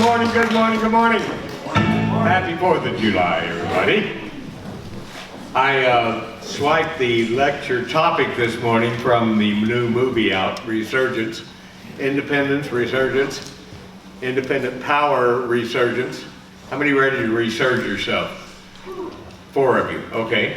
morning, good morning, good morning. Happy 4th of July, everybody. I swiped the lecture topic this morning from the new movie out, Resurgence, Independence, Resurgence, Independent Power, Resurgence. How many ready to resurge yourself? 4 of you, okay.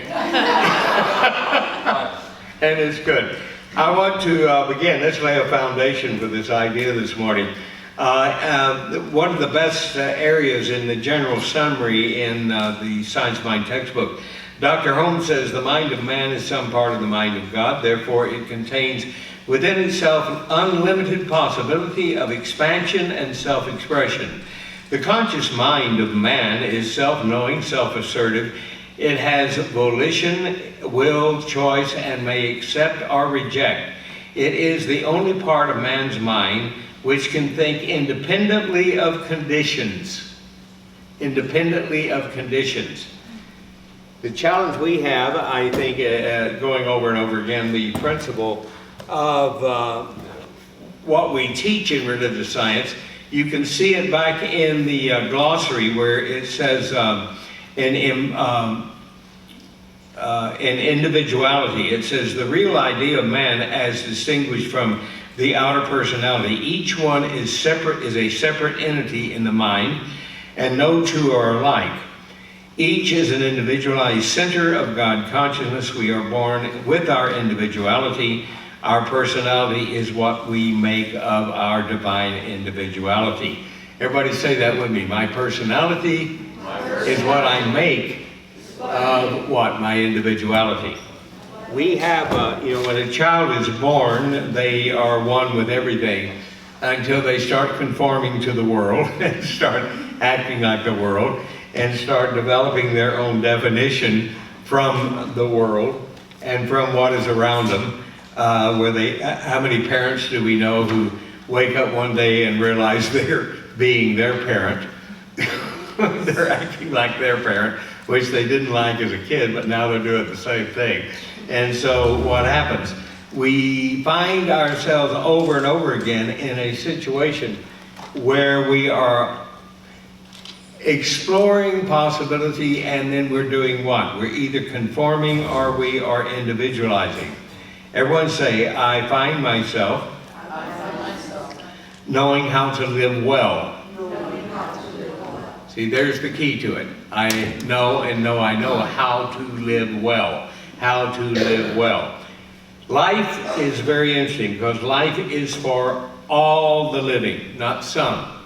And it's good. I want to begin, let's lay a foundation for this idea this morning. One of the best areas in the general summary in the Science Mind textbook, Dr. Holmes says the mind of man is some part of the mind of God, therefore it contains within itself an unlimited possibility of expansion and self-expression. The conscious mind of man is self-knowing, self-assertive. It has volition, will, choice, and may accept or reject. It is the only part of man's mind which can think independently of conditions. Independently of conditions. The challenge we have, I think, going over and over again, the principle of what we teach in religious science, you can see it back in the glossary where it says in individuality, it says the real idea of man as distinguished from the outer personality. Each one is separate, is a separate entity in the mind, and no two are alike. Each is an individualized center of God consciousness. We are born with our individuality. Our personality is what we make of our divine individuality. Everybody say that with me. My personality is what I make of what? My individuality. We have, when a child is born, they are one with everything until they start conforming to the world and start acting like the world and start developing their own definition from the world and from what is around them. How many parents do we know who wake up one day and realize they're being their parent? They're acting like their parent, which they didn't like as a kid, but now they're doing the same thing. And so what happens? We find ourselves over and over again in a situation where we are exploring possibility, and then we're doing what? We're either conforming or we are individualizing. Everyone say, I find myself knowing how to live well. See, there's the key to it. I know I know how to live well. How to live well. Life is very interesting because life is for all the living, not some.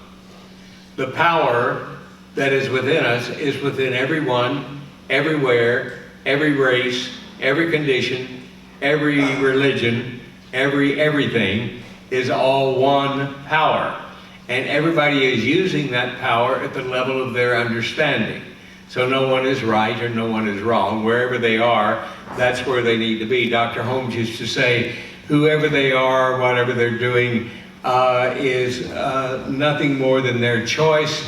The power that is within us is within everyone, everywhere, every race, every condition, every religion, everything is all one power. And everybody is using that power at the level of their understanding. So no one is right or no one is wrong. Wherever they are, that's where they need to be. Dr. Holmes used to say, whoever they are, whatever they're doing, is nothing more than their choice.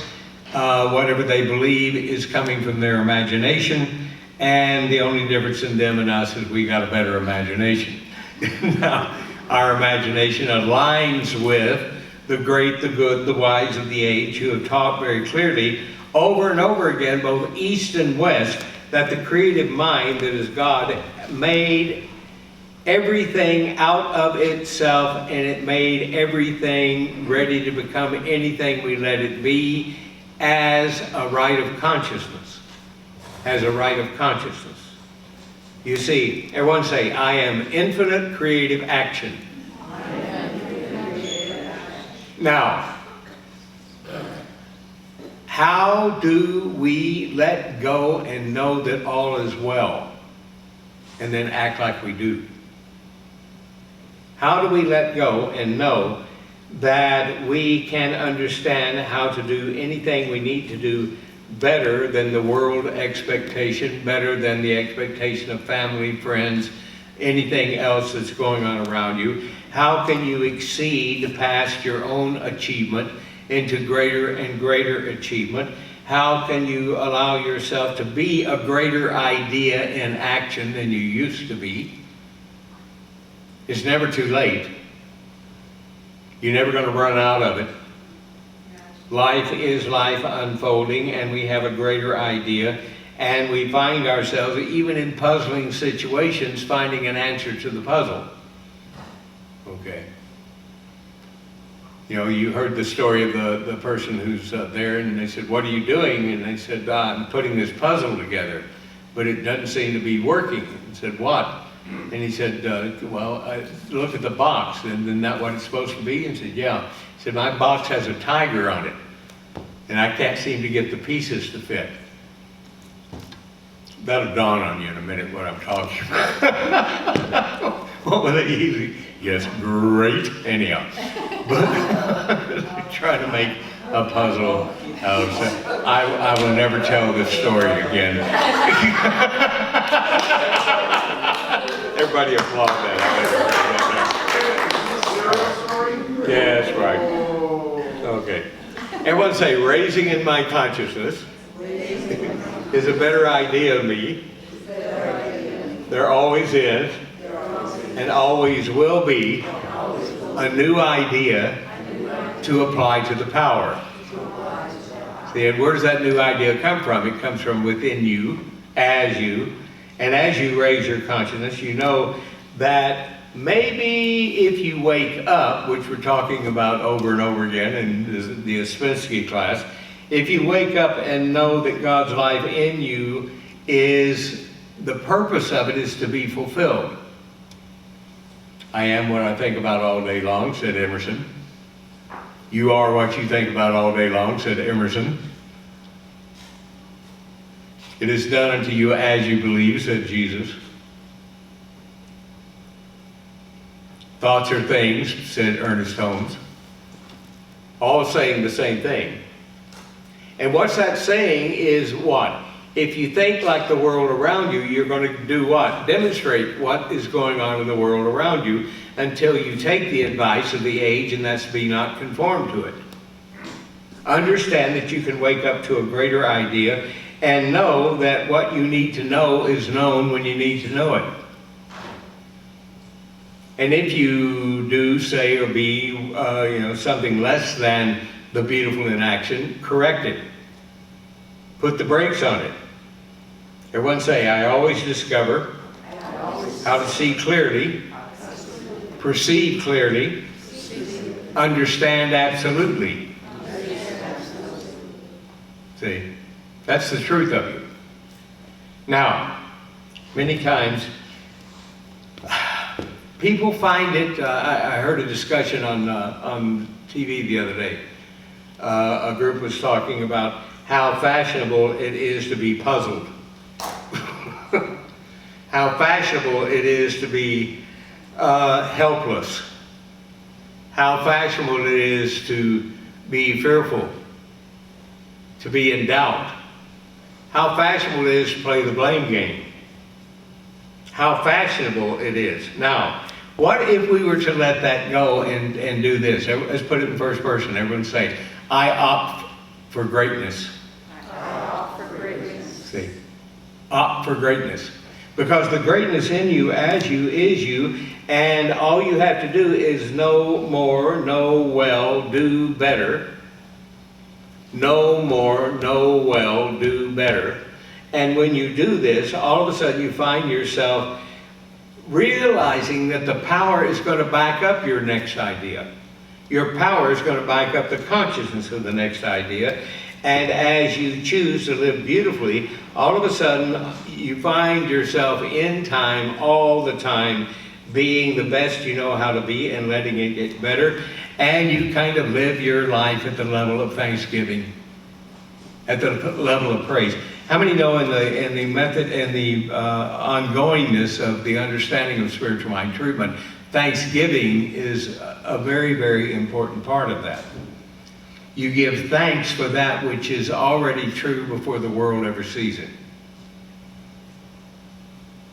Whatever they believe is coming from their imagination, and the only difference in them and us is we got a better imagination. Now, our imagination aligns with the great, the good, the wise of the age who have taught very clearly over and over again, both east and west, that the creative mind that is God made everything out of itself, and it made everything ready to become anything we let it be as a right of consciousness. As a right of consciousness. You see, everyone say, I am infinite creative action. Now, how do we let go and know that all is well and then act like we do? How do we let go and know that we can understand how to do anything we need to do better than the world expectation, better than the expectation of family, friends, anything else that's going on around you? How can you exceed past your own achievement into greater and greater achievement? How can you allow yourself to be a greater idea in action than you used to be? It's never too late. You're never going to run out of it. Life is life unfolding, and we have a greater idea, and we find ourselves, even in puzzling situations, finding an answer to the puzzle. Okay. You know, you heard the story of the person who's there, and they said, "What are you doing?" And they said, "I'm putting this puzzle together, but it doesn't seem to be working." And said, "What?" And he said, "Well, I look at the box, and isn't that what it's supposed to be?" And said, "Yeah." He said, "My box has a tiger on it, and I can't seem to get the pieces to fit." That'll dawn on you in a minute what I'm talking about. What was it easy? Yes, great. Anyhow, but try to make a puzzle out of it. I will never tell this story again. Everybody applaud that. Yeah, that's right. Okay. Everyone say, "Raising in my consciousness is a better idea of me. There always is and always will be a new idea to apply to the power." See, and where does that new idea come from? It comes from within you, and as you raise your consciousness, you know that maybe if you wake up, which we're talking about over and over again in the Ospensky class, if you wake up and know that God's life in you is, the purpose of it is to be fulfilled. "I am what I think about all day long," said Emerson. "You are what you think about all day long," said Emerson. "It is done unto you as you believe," said Jesus. "Thoughts are things," said Ernest Holmes. All saying the same thing. And what's that saying is what? If you think like the world around you, you're going to do what? Demonstrate what is going on in the world around you until you take the advice of the age, and that's be not conformed to it. Understand that you can wake up to a greater idea and know that what you need to know is known when you need to know it. And if you do say or be something less than the beautiful in action, correct it. Put the brakes on it. Everyone say, "I always discover how to see clearly, perceive clearly, understand absolutely." See, that's the truth of you. Now, many times, people find it, I heard a discussion on TV the other day. A group was talking about how fashionable it is to be puzzled. How fashionable it is to be helpless. How fashionable it is to be fearful, to be in doubt. How fashionable it is to play the blame game. How fashionable it is. Now, what if we were to let that go and do this? Let's put it in first person. Everyone say, "I opt for greatness." I opt for greatness. See, opt for greatness. Because the greatness in you, as you, is you, and all you have to do is know more, know well, do better. Know more, know well, do better. And when you do this, all of a sudden you find yourself realizing that the power is going to back up your next idea. Your power is going to back up the consciousness of the next idea. And as you choose to live beautifully, all of a sudden you find yourself in time, all the time, being the best you know how to be and letting it get better. And you kind of live your life at the level of thanksgiving, at the level of praise. How many know in the method and the ongoingness of the understanding of spiritual mind treatment, thanksgiving is a very, very important part of that. You give thanks for that which is already true before the world ever sees it.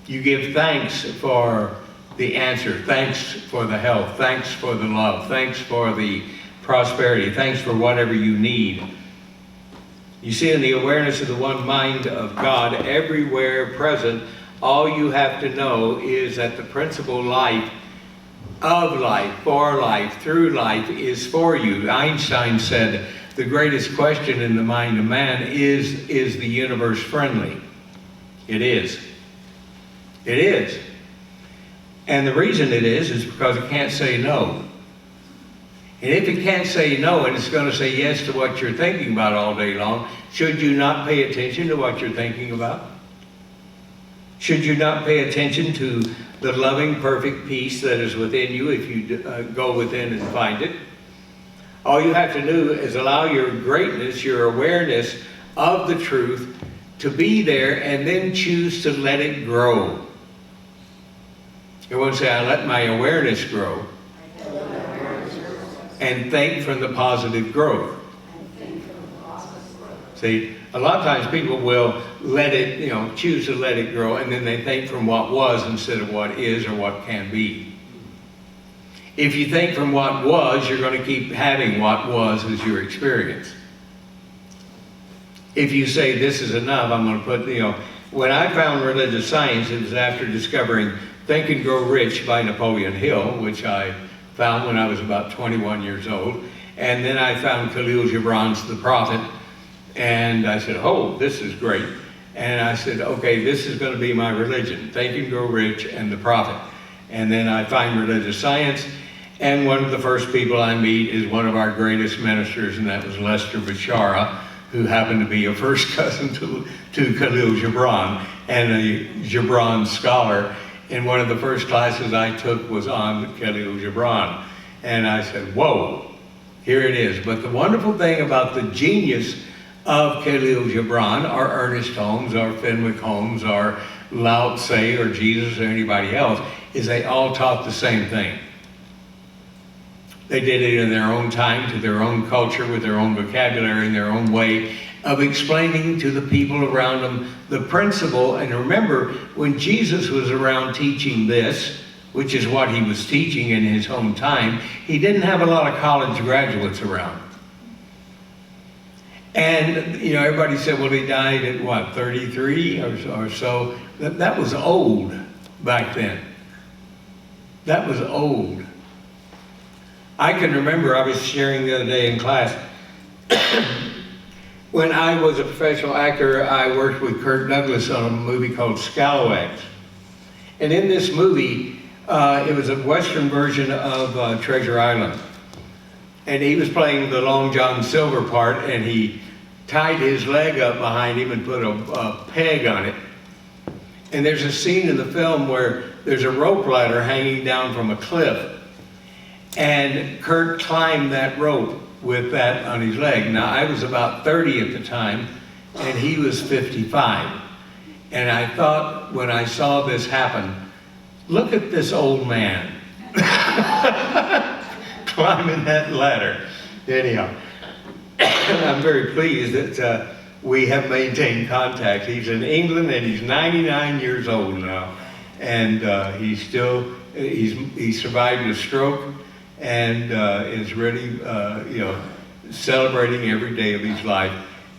You give thanks for the answer, thanks for the health, thanks for the love, thanks for the prosperity, thanks for whatever you need. You see, in the awareness of the one mind of God, everywhere present, all you have to know is that the principal life of life, for life, through life is for you. Einstein said, the greatest question in the mind of man is the universe friendly? It is. It is. And the reason it is because it can't say no. And if it can't say no and it's going to say yes to what you're thinking about all day long, should you not pay attention to what you're thinking about? Should you not pay attention to the loving, perfect peace that is within you if you go within and find it? All you have to do is allow your greatness, your awareness of the truth to be there, and then choose to let it grow. You won't say, I let my awareness grow. And think from the positive growth. See, a lot of times people will let it, choose to let it grow, and then they think from what was instead of what is or what can be. If you think from what was, you're going to keep having what was as your experience. If you say this is enough, I'm going to put, when I found religious science, it was after discovering Think and Grow Rich by Napoleon Hill, which I found when I was about 21 years old. And then I found Khalil Gibran's The Prophet. And I said, oh, this is great. And I said, okay, this is going to be my religion, Think and Grow Rich and The Prophet. And then I find religious science. And one of the first people I meet is one of our greatest ministers, and that was Lester Bashara, who happened to be a first cousin to Khalil Gibran and a Gibran scholar. And one of the first classes I took was on Khalil Gibran. And I said, whoa, here it is. But the wonderful thing about the genius of Khalil Gibran, or Ernest Holmes, or Fenwick Holmes, or Lao Tse, or Jesus, or anybody else, is they all taught the same thing. They did it in their own time, to their own culture, with their own vocabulary, in their own way of explaining to the people around them the principle. And remember, when Jesus was around teaching this, which is what he was teaching in his own time, he didn't have a lot of college graduates around. And, everybody said, well, he died at what, 33 or so? That was old back then. That was old. I can remember, I was sharing the other day in class, when I was a professional actor, I worked with Kirk Douglas on a movie called Scalawags. And in this movie, it was a Western version of Treasure Island. And he was playing the Long John Silver part, and he tied his leg up behind him and put a peg on it. And there's a scene in the film where there's a rope ladder hanging down from a cliff. And Kurt climbed that rope with that on his leg. Now, I was about 30 at the time, and he was 55. And I thought, when I saw this happen, look at this old man climbing that ladder. Anyhow, I'm very pleased that we have maintained contact. He's in England, and he's 99 years old now. And he survived a stroke, and is really, celebrating every day of his life.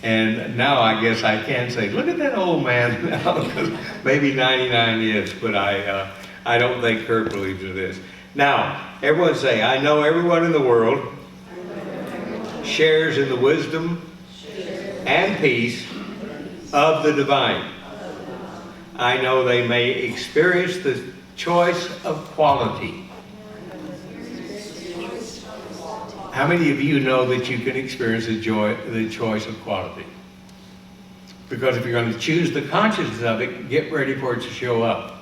And now I guess I can say, look at that old man now, because maybe 99 is, but I don't think Kurt believes it is. Now, everyone say, I know everyone in the world shares in the wisdom and peace of the divine. I know they may experience the choice of quality. How many of you know that you can experience the choice of quality? Because if you're going to choose the consciousness of it, get ready for it to show up.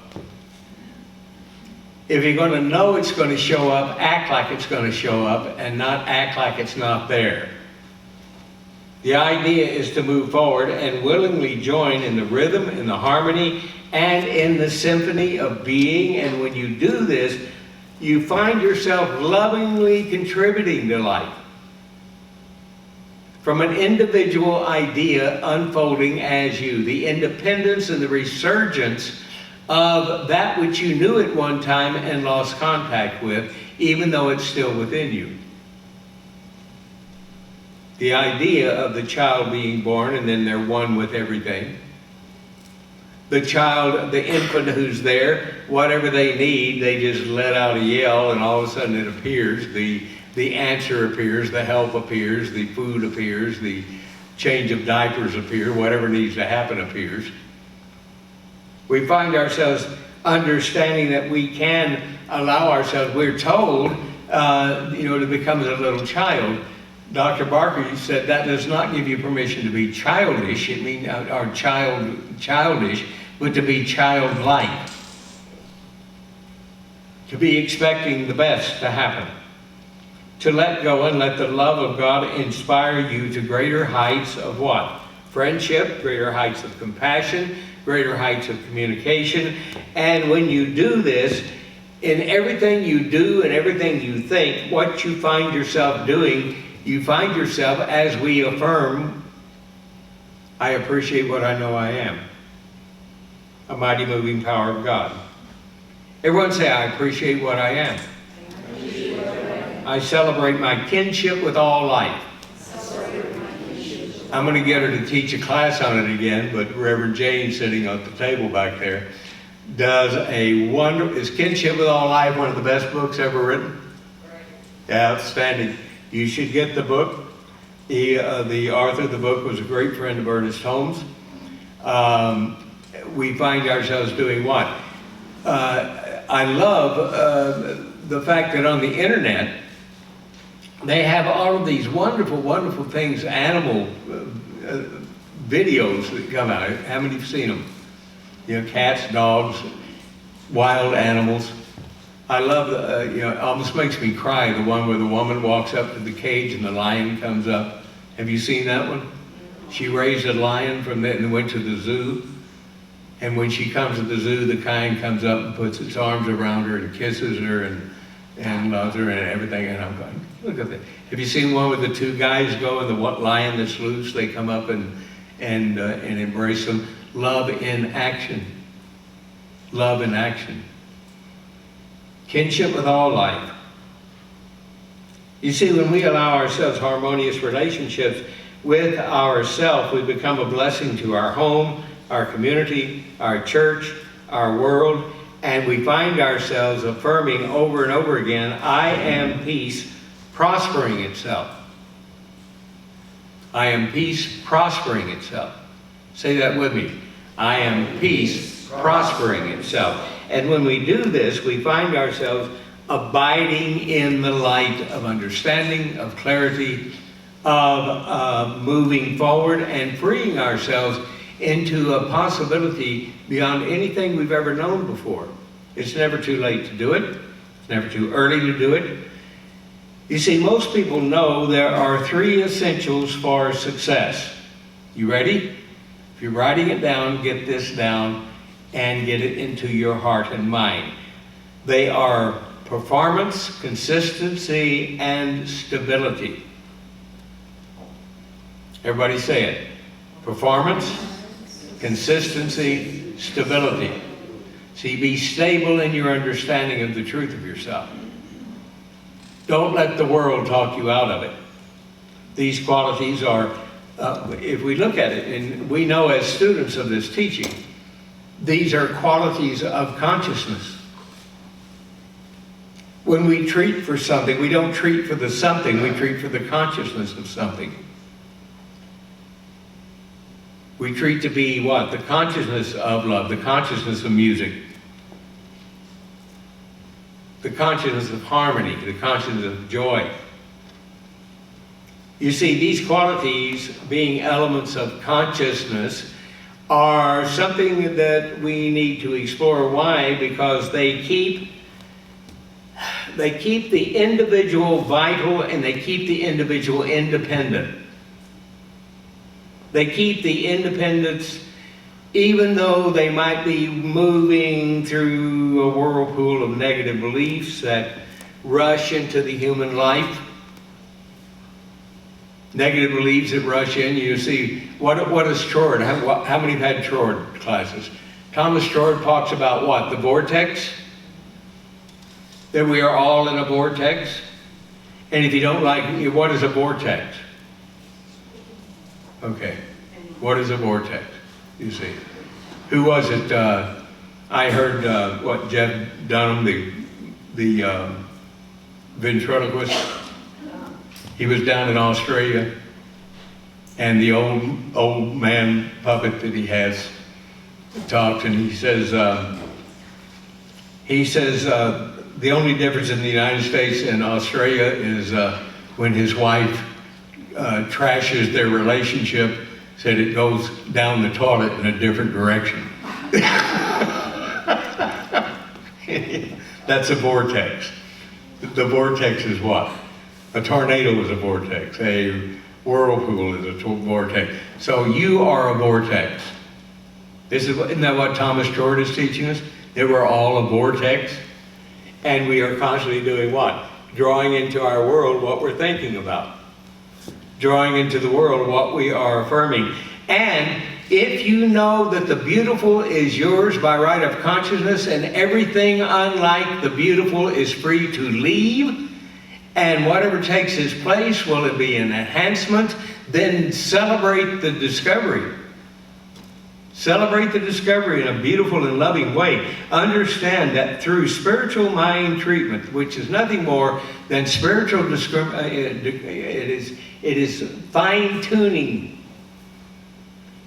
If you're going to know it's going to show up, act like it's going to show up, and not act like it's not there. The idea is to move forward and willingly join in the rhythm, in the harmony, and in the symphony of being. And when you do this, you find yourself lovingly contributing to life. From an individual idea unfolding as you, the independence and the resurgence of that which you knew at one time and lost contact with, even though it's still within you. The idea of the child being born and then they're one with everything. The child, the infant who's there, whatever they need, they just let out a yell and all of a sudden it appears. The the answer appears, the help appears, the food appears, the change of diapers appears, whatever needs to happen appears. We find ourselves understanding that we can allow ourselves, we're told, to become a little child. Dr. Barker said that does not give you permission to be childish, it means, or childish, but to be childlike. To be expecting the best to happen. To let go and let the love of God inspire you to greater heights of what? Friendship, greater heights of compassion, greater heights of communication. And when you do this, in everything you do and everything you think, what you find yourself doing, you find yourself, as we affirm, I appreciate what I know I am. A mighty moving power of God. Everyone say, I appreciate what I am. I celebrate my kinship with all life. I'm going to get her to teach a class on it again, but Reverend Jane, sitting at the table back there, does a wonderful, is Kinship with All Life one of the best books ever written? Yeah, outstanding. You should get the book. The author of the book was a great friend of Ernest Holmes. We find ourselves doing what? I love the fact that on the internet, they have all of these wonderful, wonderful things, animal videos that come out. How many have seen them? Cats, dogs, wild animals. I love, it almost makes me cry, the one where the woman walks up to the cage and the lion comes up. Have you seen that one? She raised a lion from there and went to the zoo. And when she comes to the zoo, the kind comes up and puts its arms around her and kisses her and loves her and everything. And I'm going, look at that. Have you seen one where the two guys go and the lion that's loose, they come up and embrace them? Love in action. Love in action. Kinship with all life. You see, when we allow ourselves harmonious relationships with ourselves, we become a blessing to our home, our community, our church, our world, and we find ourselves affirming over and over again, I am peace, prospering itself. I am peace, prospering itself. Say that with me. I am peace, prospering itself. And when we do this, we find ourselves abiding in the light of understanding, of clarity, of moving forward and freeing ourselves into a possibility beyond anything we've ever known before. It's never too late to do it. It's never too early to do it. You see, most people know there are 3 essentials for success. You ready? If you're writing it down, get this down and get it into your heart and mind. They are performance, consistency, and stability. Everybody say it. Performance, consistency, stability. See, be stable in your understanding of the truth of yourself. Don't let the world talk you out of it. These qualities are, if we look at it, and we know as students of this teaching, these are qualities of consciousness. When we treat for something, we don't treat for the something, we treat for the consciousness of something. We treat to be what? The consciousness of love, the consciousness of music, the consciousness of harmony, the consciousness of joy. You see, these qualities, being elements of consciousness, are something that we need to explore. Why? Because they keep the individual vital and they keep the individual independent. They keep the independence, even though they might be moving through a whirlpool of negative beliefs that rush into the human life. Negative beliefs that rush in. You see, what is Troard? How many have had Troard classes? Thomas Troard talks about what? The vortex? That we are all in a vortex? And if you don't like it, what is a vortex? Okay. What is a vortex? You see. Who was it? I heard Jeff Dunham, the ventriloquist, He was down in Australia, and the old man puppet that he has talks, and he says the only difference in the United States and Australia is when his wife trashes their relationship, said it goes down the toilet in a different direction. That's a vortex. The vortex is what? A tornado is a vortex. A whirlpool is a vortex. So you are a vortex. Isn't that what Thomas Jordan is teaching us? That we're all a vortex? And we are constantly doing what? Drawing into our world what we're thinking about. Drawing into the world what we are affirming. And if you know that the beautiful is yours by right of consciousness and everything unlike the beautiful is free to leave, and whatever takes its place, will it be an enhancement, then celebrate the discovery. Celebrate the discovery in a beautiful and loving way. Understand that through spiritual mind treatment, which is nothing more than spiritual it is fine-tuning.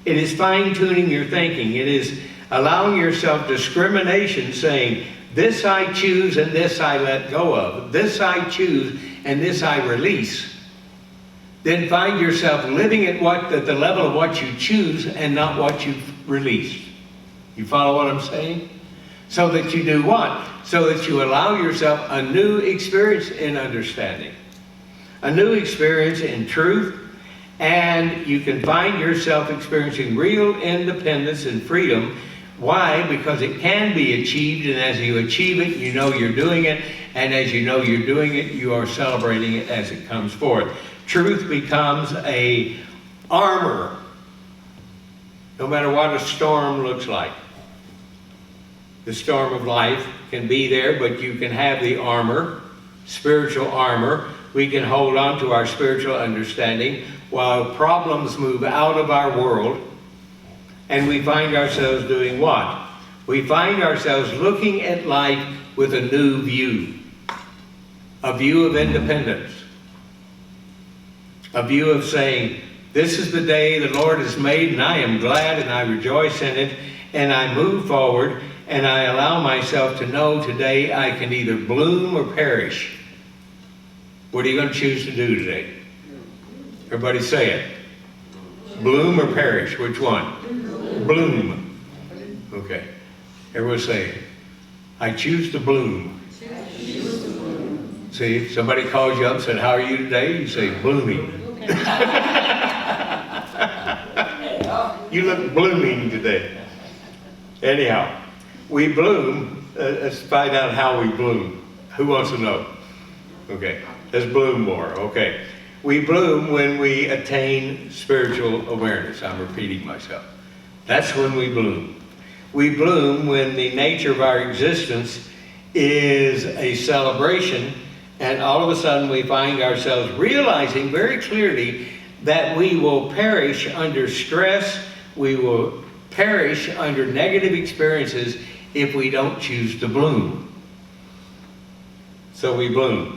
It is fine-tuning your thinking. It is allowing yourself discrimination, saying, this I choose and this I let go of. This I choose and this I release. Then find yourself living at the level of what you choose and not what you've released. You follow what I'm saying? So that you do what? So that you allow yourself a new experience in understanding. A new experience in truth. And you can find yourself experiencing real independence and freedom. Why? Because it can be achieved, and as you achieve it, you know you're doing it, and as you know you're doing it, you are celebrating it as it comes forth. Truth becomes a armor, no matter what a storm looks like. The storm of life can be there, but you can have the armor, spiritual armor. We can hold on to our spiritual understanding while problems move out of our world, and we find ourselves doing what? We find ourselves looking at life with a new view. A view of independence. A view of saying, this is the day the Lord has made, and I am glad and I rejoice in it, and I move forward, and I allow myself to know today I can either bloom or perish. What are you going to choose to do today? Everybody say it. Bloom or perish? Which one? Bloom. Okay. Everyone say it. I choose to bloom. See, if somebody calls you up and said, how are you today? You say, blooming. You look blooming today. Anyhow, we bloom. Let's find out how we bloom. Who wants to know? Okay. Let's bloom more. Okay. We bloom when we attain spiritual awareness. I'm repeating myself. That's when we bloom. We bloom when the nature of our existence is a celebration, and all of a sudden we find ourselves realizing very clearly that we will perish under stress, we will perish under negative experiences if we don't choose to bloom. So we bloom.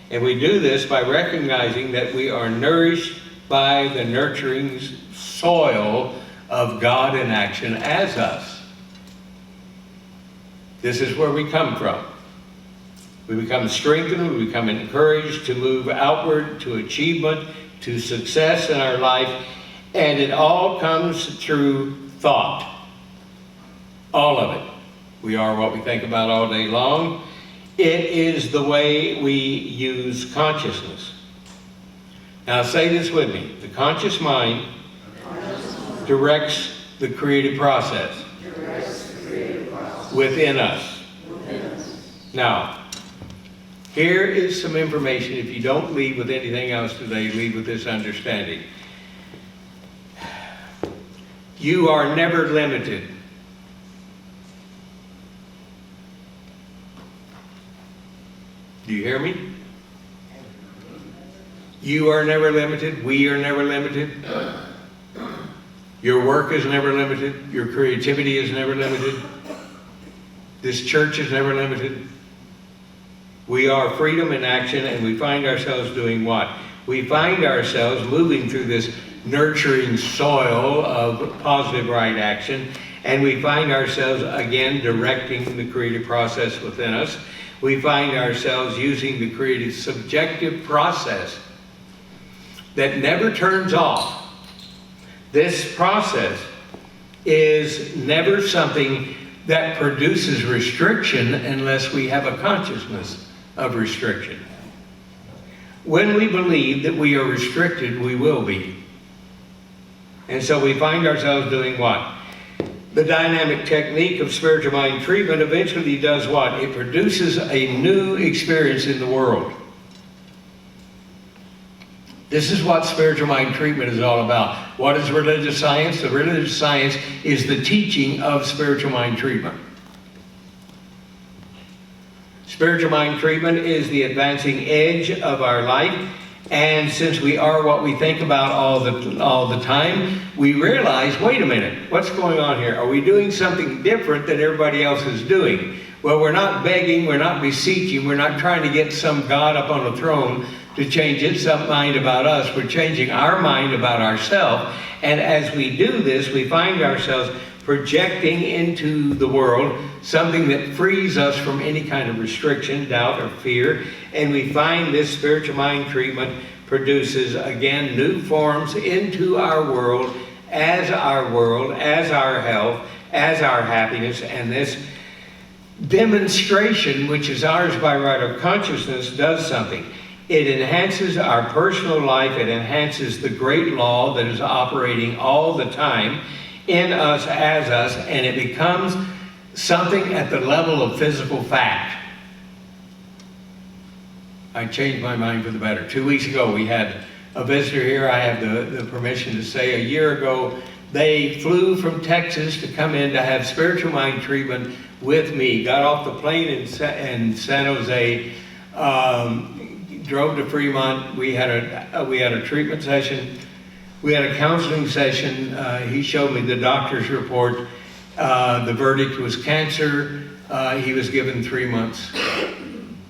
And we do this by recognizing that we are nourished by the nurturing soil of God in action as us. This is where we come from. We become strengthened, we become encouraged to move outward to achievement, to success in our life, and it all comes through thought. All of it. We are what we think about all day long. It is the way we use consciousness. Now say this with me. The conscious mind directs the creative process within us. Now, here is some information. If you don't leave with anything else today, leave with this understanding. You are never limited. Do you hear me? You are never limited. We are never limited. Your work is never limited. Your creativity is never limited. This church is never limited. We are freedom in action, and we find ourselves doing what? we find ourselves moving through this nurturing soil of positive right action, and we find ourselves again directing the creative process within us. We find ourselves using the creative subjective process that never turns off. This process is never something that produces restriction unless we have a consciousness of restriction. When we believe that we are restricted, we will be. And so we find ourselves doing what? The dynamic technique of spiritual mind treatment eventually does what? It produces a new experience in the world. This is what spiritual mind treatment is all about. What is religious science? The religious science is the teaching of spiritual mind treatment. Spiritual mind treatment is the advancing edge of our life. And since we are what we think about all the time, we realize, wait a minute, what's going on here? Are we doing something different than everybody else is doing? Well, we're not begging, we're not beseeching, we're not trying to get some God up on a throne to change its mind about us. We're changing our mind about ourselves. And as we do this, we find ourselves projecting into the world something that frees us from any kind of restriction, doubt, or fear. And we find this spiritual mind treatment produces, again, new forms into our world, as our health, as our happiness. And this demonstration, which is ours by right of consciousness, does something. It enhances our personal life. It enhances the great law that is operating all the time in us, as us, and it becomes something at the level of physical fact. I changed my mind for the better. 2 weeks ago, we had a visitor here. I have the permission to say a year ago, they flew from Texas to come in to have spiritual mind treatment with me. Got off the plane in San Jose, drove to Fremont. We had a treatment session. We had a counseling session. He showed me the doctor's report. The verdict was cancer. He was given 3 months.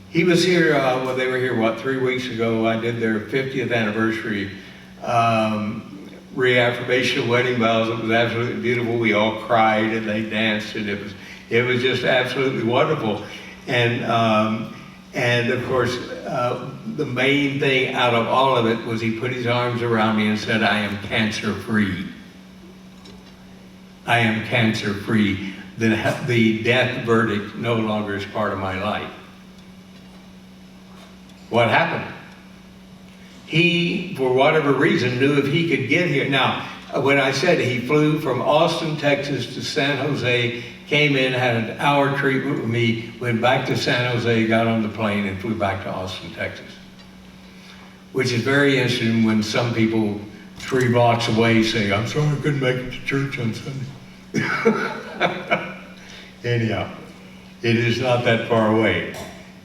He was here, they were here, 3 weeks ago. I did their 50th anniversary reaffirmation of wedding vows. It was absolutely beautiful. We all cried and they danced, and it was just absolutely wonderful. And of course, the main thing out of all of it was he put his arms around me and said, I am cancer-free. I am cancer-free. The death verdict no longer is part of my life. What happened? He, for whatever reason, knew if he could get here. Now, when I said he flew from Austin, Texas to San Jose, came in, had an hour treatment with me, went back to San Jose, got on the plane, and flew back to Austin, Texas. Which is very interesting when some people 3 blocks away say, I'm sorry I couldn't make it to church on Sunday. Anyhow, it is not that far away.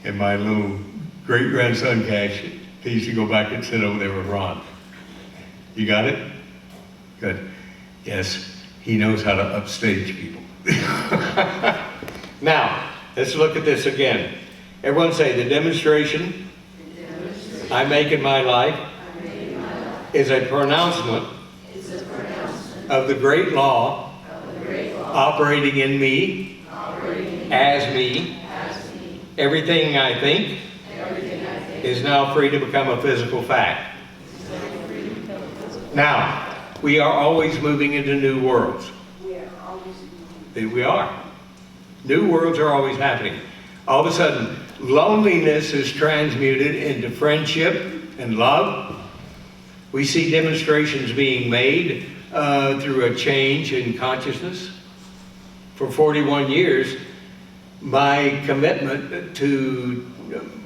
And my little great-grandson Cash, he used to go back and sit over there with Ron. You got it? Good. Yes, he knows how to upstage people. Now, let's look at this again. Everyone say, the demonstration I make in my life is a pronouncement of the great law operating in me, as me. Everything I think is now free to become a physical fact. Now, we are always moving into new worlds. We are. New worlds are always happening. All of a sudden, loneliness is transmuted into friendship and love. We see demonstrations being made through a change in consciousness. For 41 years, my commitment to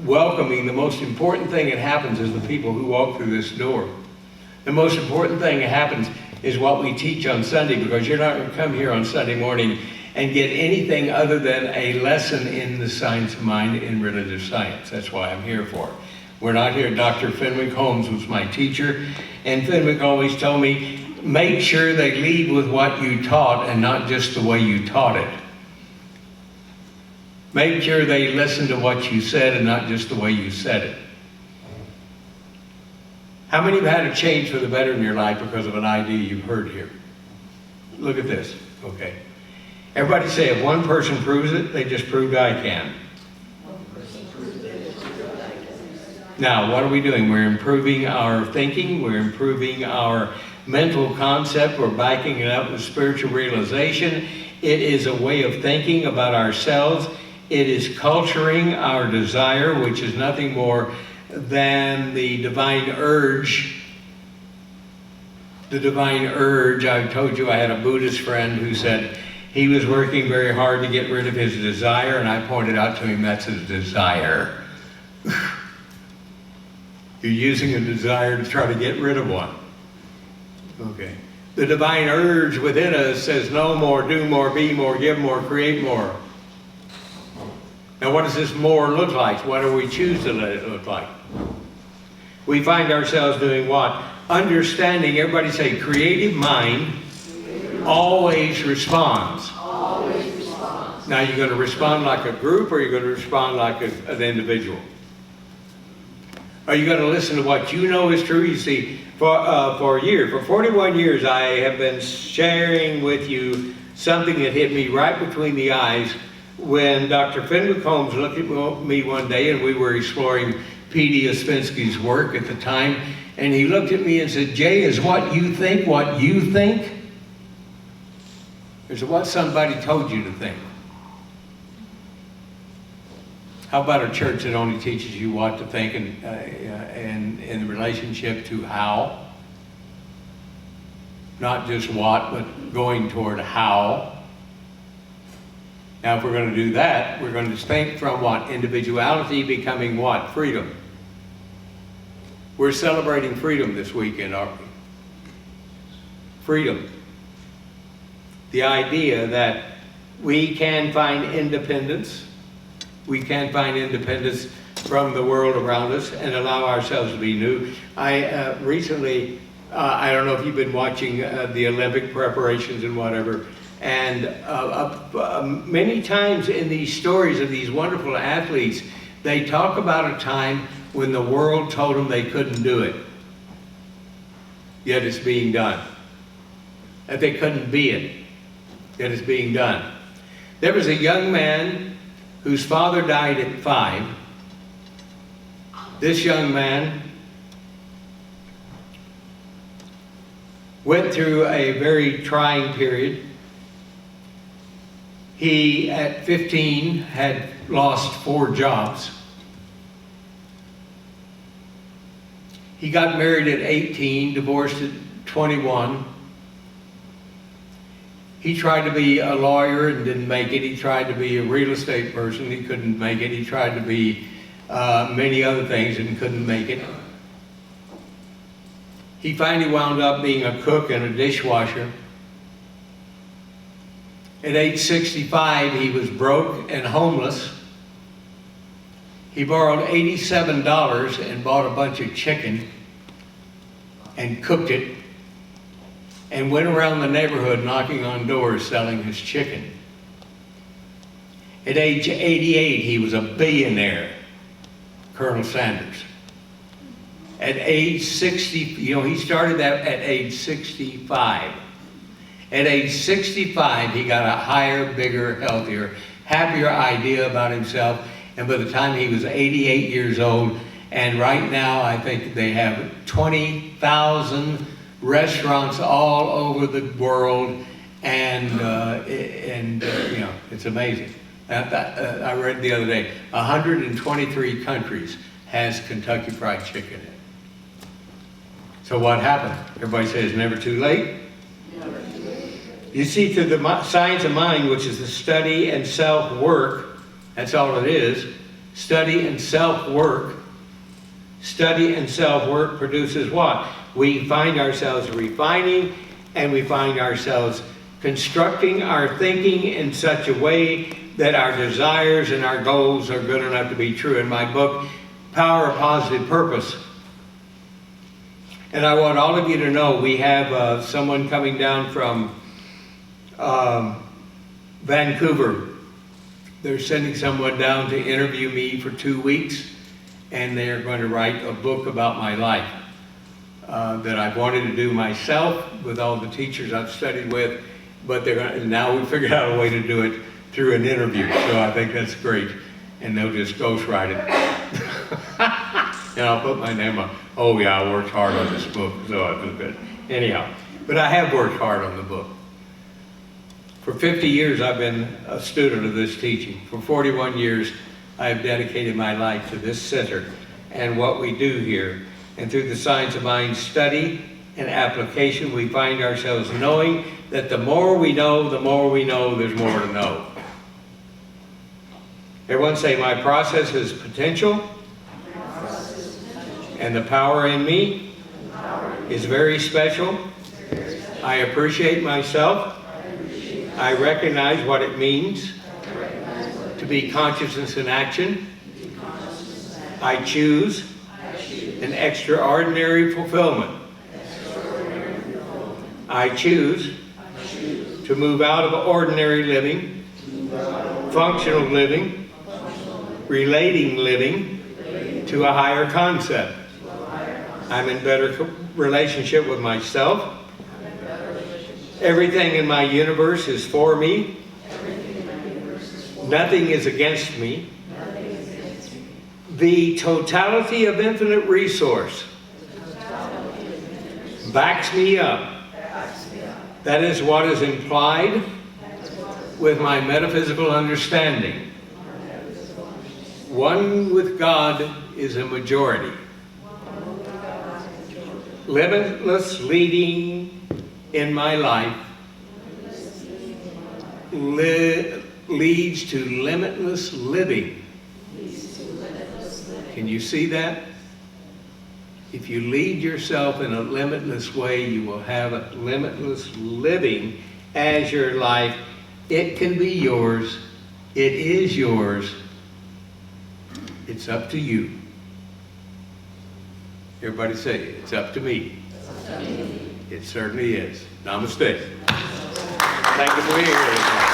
welcoming the most important thing that happens is the people who walk through this door. The most important thing that happens is what we teach on Sunday, because you're not going to come here on Sunday morning and get anything other than a lesson in the science of mind in religious science. That's why I'm here for. We're not here. Dr. Fenwick Holmes was my teacher, and Fenwick always told me, make sure they leave with what you taught and not just the way you taught it. Make sure they listen to what you said and not just the way you said it. How many have had a change for the better in your life because of an idea you've heard here? Look at this, okay. Everybody say, if one person proves it, they just proved I can. Now, what are we doing? We're improving our thinking, we're improving our mental concept, we're backing it up with spiritual realization. It is a way of thinking about ourselves. It is culturing our desire, which is nothing more than the divine urge. The divine urge. I told you I had a Buddhist friend who said he was working very hard to get rid of his desire, and I pointed out to him that's his desire. You're using a desire to try to get rid of one. Okay. The divine urge within us says no more, do more, be more, give more, create more. Now what does this more look like? What do we choose to let it look like? We find ourselves doing what? Understanding, everybody say, creative mind always responds. Always responds. Now you're going to respond like a group, or you're going to respond like an individual? Are you going to listen to what you know is true? You see, for a year, for 41 years, I have been sharing with you something that hit me right between the eyes when Dr. Fenwick Holmes looked at me one day, and we were exploring P.D. Ouspensky's work at the time, and he looked at me and said, Jay, is what you think what you think? Is what somebody told you to think? How about a church that only teaches you what to think and in relationship to how? Not just what, but going toward how. Now if we're going to do that, we're going to think from what? Individuality becoming what? Freedom. We're celebrating freedom this weekend, aren't we? Freedom. The idea that we can find independence. We can find independence from the world around us and allow ourselves to be new. I recently, I don't know if you've been watching the Olympic preparations and whatever, and many times in these stories of these wonderful athletes, they talk about a time when the world told them they couldn't do it, yet it's being done. That they couldn't be it, yet it's being done. There was a young man whose father died at 5. This young man went through a very trying period. He, at 15, had lost 4 jobs. He got married at 18, divorced at 21. He tried to be a lawyer and didn't make it. He tried to be a real estate person. He couldn't make it. He tried to be many other things and couldn't make it. He finally wound up being a cook and a dishwasher. At age 65, he was broke and homeless. He borrowed $87 and bought a bunch of chicken and cooked it and went around the neighborhood knocking on doors selling his chicken. At age 88, he was a billionaire, Colonel Sanders. At age 60, he started that at age 65. At age 65, he got a higher, bigger, healthier, happier idea about himself. And by the time he was 88 years old, and right now I think they have 20,000 restaurants all over the world, and it's amazing. I read the other day, 123 countries has Kentucky Fried Chicken in it. So what happened? Everybody says never too late. Never too late. You see, through the science of mind, which is the study and self-work, that's all it is. Study and self-work. Study and self-work produces what? We find ourselves refining, and we find ourselves constructing our thinking in such a way that our desires and our goals are good enough to be true. In my book, Power of Positive Purpose. And I want all of you to know we have someone coming down from Vancouver. They're sending someone down to interview me for 2 weeks, and they're going to write a book about my life. that I've wanted to do myself with all the teachers I've studied with, but now we figured out a way to do it through an interview, so I think that's great. And they'll just ghostwrite it. And I'll put my name on, oh yeah, I worked hard on this book, so I feel good. Anyhow, but I have worked hard on the book. For 50 years, I've been a student of this teaching. For 41 years, I have dedicated my life to this center and what we do here. And through the Science of Mind study and application, we find ourselves knowing that the more we know, there's more to know. Everyone say, my process is potential, and the power in me is very special. I appreciate myself. I recognize what it means to be consciousness in action. I choose an extraordinary fulfillment. I choose to move out of ordinary living, functional living, relating living to a higher concept. I'm in better relationship with myself. Everything in my universe is for me. Nothing is against me. The totality of infinite resource backs me up. That is what is implied with my metaphysical understanding. One with God is a majority. Limitless leading in my life leads to limitless living. Can you see that? If you lead yourself in a limitless way, you will have a limitless living as your life. It can be yours. It is yours. It's up to you. Everybody say, it's up to me. It certainly is. Namaste. Thank you for being here.